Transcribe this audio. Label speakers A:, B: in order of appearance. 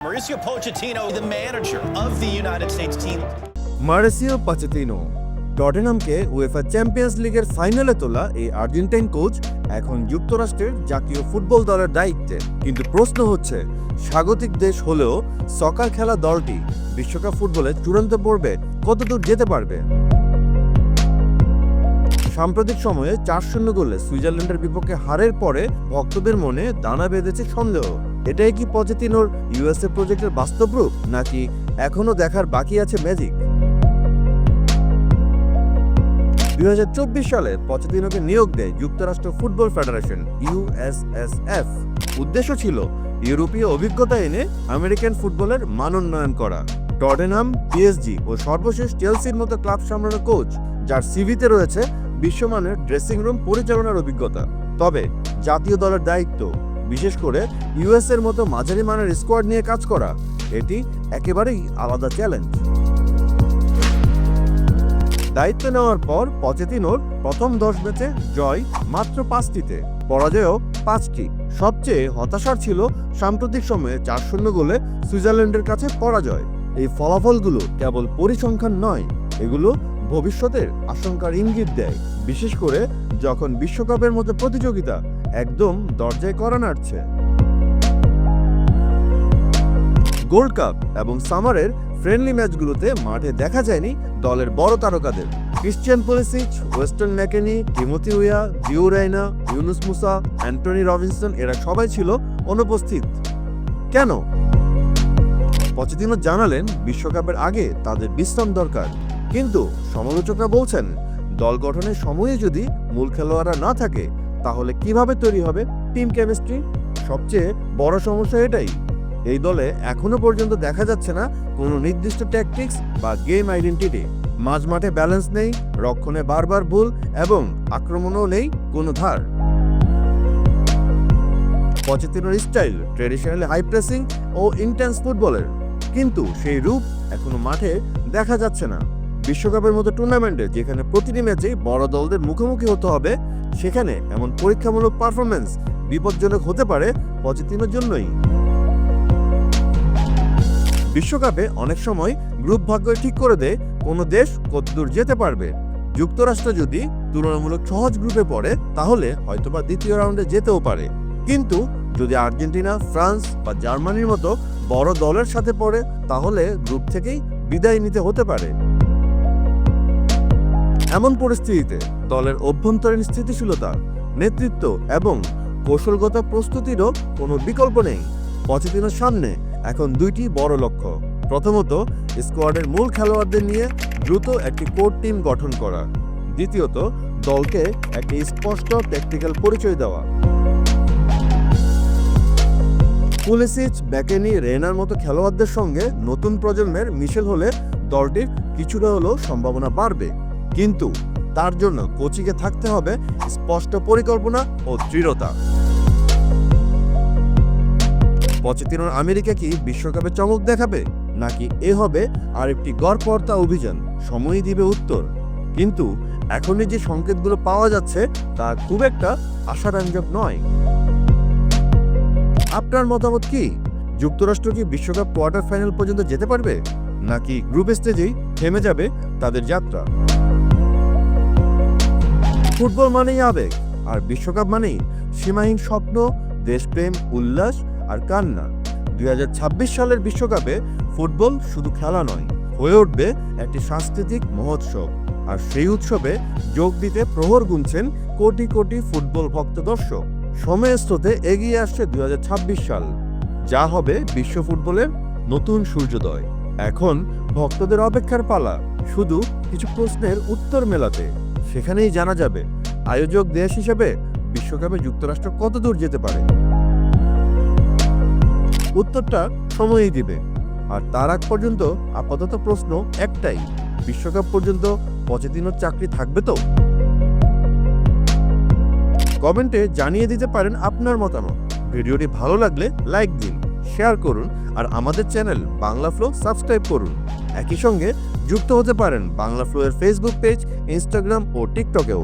A: Mauricio Pochettino, the manager of the United States team.
B: Mauricio Pochettino টটেনহামকে UEFA Champions লিগের ফাইনালে তোলা এই আর্জেন্টাইন কোচ এখন যুক্তরাষ্ট্রের জাতীয় ফুটবল দলের দায়িত্বে। কিন্তু প্রশ্ন হচ্ছে, স্বাগতিক দেশ হলেও সকার খেলা দলটি বিশ্বকাপ ফুটবলে চূড়ান্ত পর্বে কতদূর যেতে পারবে? সাম্প্রতিক সময়ে ৪-০ গোলে সুইজারল্যান্ডের বিপক্ষে হারের পরে ভক্তদের মনে দানা বেঁধেছে সন্দেহ। এটাই কি পচেতিনোর ইউএসএ প্রজেক্টের বাস্তব রূপ, নাকি এখনো দেখার বাকি আছে ম্যাজিক? ২০২৪ সালে পচেতিনোকে নিয়োগ দেয় যুক্তরাষ্ট্র ফুটবল ফেডারেশন ইউএসএসএফ। উদ্দেশ্য ছিল ইউরোপীয় অভিজ্ঞতা এনে আমেরিকান ফুটবলের মানোন্নয়ন করা। টটেনহাম, পিএসজি ও সর্বশেষ চেলসির মতো ক্লাব সামলানো কোচ, যার সিভিতে রয়েছে বিশ্বমানের ড্রেসিং রুম পরিচালনার অভিজ্ঞতা। তবে জাতীয় দলের দায়িত্ব, বিশেষ করে ইউএস এর মতো মাঝারি মানের স্কোয়াড নিয়ে কাজ করা, এটি একেবারেই আলাদা চ্যালেঞ্জ। দায়িত্ব নেওয়ার পর পচেতিনোর প্রথম 10 ম্যাচে জয় মাত্র 5টিতে, পরাজয়ও 5টি। সবচেয়ে হতাশার ছিল সাম্প্রতিক সময়ে ৪-০ গোলে সুইজারল্যান্ডের কাছে পরাজয়। এই ফলাফলগুলো কেবল পরিসংখ্যান নয়, এগুলো ভবিষ্যতের আশঙ্কার ইঙ্গিত দেয়, বিশেষ করে যখন বিশ্বকাপের মতো প্রতিযোগিতা একদম দরজায় কড়া নাড়ছে। গোল্ড কাপ এবং সামারের ফ্রেন্ডলি ম্যাচগুলোতে মাঠে দেখা যায়নি দলের বড় তারকাদের। Christian Pulisic, Weston McKennie, Timothy Weah, Gio Reyna, Yunus Musah, Antonee Robinson এরা সবাই ছিল অনুপস্থিত। কেন? পচেতিনো জানালেন বিশ্বকাপের আগে তাদের বিশ্রাম দরকার। কিন্তু সমালোচকরা বলছেন, দল গঠনের সময়ে যদি মূল খেলোয়াড়রা না থাকে, তাহলে কিভাবে তৈরি হবে টিম কেমিস্ট্রি? সবচেয়ে বড় সমস্যা এটাই, এই দলে এখনো পর্যন্ত দেখা যাচ্ছে না কোনো নির্দিষ্ট ট্যাকটিক্স বা গেম আইডেন্টিটি। মাঝমাঠে ব্যালেন্স নেই, রক্ষণে বারবার ভুল এবং আক্রমণও নেই কোনো ধার। পচেতিনোর স্টাইল ট্রেডিশনালি হাই প্রেসিং ও ইন্টেন্স ফুটবলের, কিন্তু সেই রূপ এখনো মাঠে দেখা যাচ্ছে না। বিশ্বকাপের মতো টুর্নামেন্টে যেখানে প্রতিটি ম্যাচেই বড় দলদের মুখোমুখি হতে হবে, সেখানে এমন পরীক্ষামূলক পারফরম্যান্স বিপজ্জনক হতে পারে পচেতিনোর জন্যই। বিশ্বকাপে অনেক সময় গ্রুপ ভাগ্য ঠিক করে দেয় কোনো দেশ কতদূর যেতে পারবে। যুক্তরাষ্ট্র যদি তুলনামূলক সহজ গ্রুপে পড়ে, তাহলে হয়তোবা দ্বিতীয় রাউন্ডে যেতেও পারে। কিন্তু যদি আর্জেন্টিনা, ফ্রান্স বা জার্মানির মতো বড় দলের সাথে পড়ে, তাহলে গ্রুপ থেকেই বিদায় নিতে হতে পারে। এমন পরিস্থিতিতে দলের অভ্যন্তরীণ স্থিতিশীলতা, নেতৃত্ব এবং কৌশলগত প্রস্তুতিরও কোনো বিকল্প নেই। পচেতিনোর সামনে এখন দুইটি বড় লক্ষ্য। প্রথমত, স্কোয়াডের মূল খেলোয়াড়দের নিয়ে দ্রুত একটি কোর টিম গঠন করা। দ্বিতীয়ত, দলকে একটি স্পষ্ট ট্যাকটিক্যাল পরিচয় দেওয়া। পুলিসিচ, ব্যাকেনি, রেনার মতো খেলোয়াড়দের সঙ্গে নতুন প্রজন্মের মিশেল হলে দলটির কিছুটা হলেও সম্ভাবনা বাড়বে। কিন্তু তার জন্য কোচিংয়ে থাকতে হবে স্পষ্ট পরিকল্পনা ও দৃঢ়তা। পচেতিনোর আমেরিকা কি বিশ্বকাপে চমক দেখাবে, নাকি এ হবে আরেকটি গড়পড়তা অভিযান? সময়ই দিবে উত্তর। কিন্তু এখনই যে সংকেতগুলো পাওয়া যাচ্ছে তা খুব একটা আশাব্যঞ্জক নয়। আপনার মতামত কি? যুক্তরাষ্ট্র কি বিশ্বকাপ কোয়ার্টার ফাইনাল পর্যন্ত যেতে পারবে, নাকি গ্রুপ স্টেজেই থেমে যাবে তাদের যাত্রা? ফুটবল মানেই আবেগ, আর বিশ্বকাপ মানেই সীমাহীন স্বপ্ন, দেশপ্রেম, উল্লাস আর কান্না। ২০২৬ সালের বিশ্বকাপে ফুটবল শুধু খেলা নয়, হয়ে উঠবে একটি সাংস্কৃতিক মহোৎসব। আর সেই উৎসবে যোগ দিতে প্রহর গুনছেন কোটি কোটি ফুটবল ভক্ত দর্শক। সময়ের স্রোতে এগিয়ে আসছে ২০২৬ সাল, যা হবে বিশ্ব ফুটবলের নতুন সূর্যোদয়। এখন ভক্তদের অপেক্ষার পালা, শুধু কিছু প্রশ্নের উত্তর মেলাতে। সেখানেই জানা যাবে আয়োজক দেশ হিসেবে বিশ্বকাপে যুক্তরাষ্ট্র কতদূর যেতে পারে। উত্তরটা সময়ই দিবে। আর তার আগ পর্যন্ত আপাতত প্রশ্ন একটাই, বিশ্বকাপ পর্যন্ত পচেতিনোর চাকরি থাকবে তো? কমেন্টে জানিয়ে দিতে পারেন আপনার মতামত। ভিডিওটি ভালো লাগলে লাইক দিন, শেয়ার করুন আর আমাদের চ্যানেল বাংলা ফ্লো সাবস্ক্রাইব করুন। একই সঙ্গে যুক্ত হতে পারেন বাংলা ফ্লো এর ফেসবুক পেজ, ইনস্টাগ্রাম ও টিকটকেও।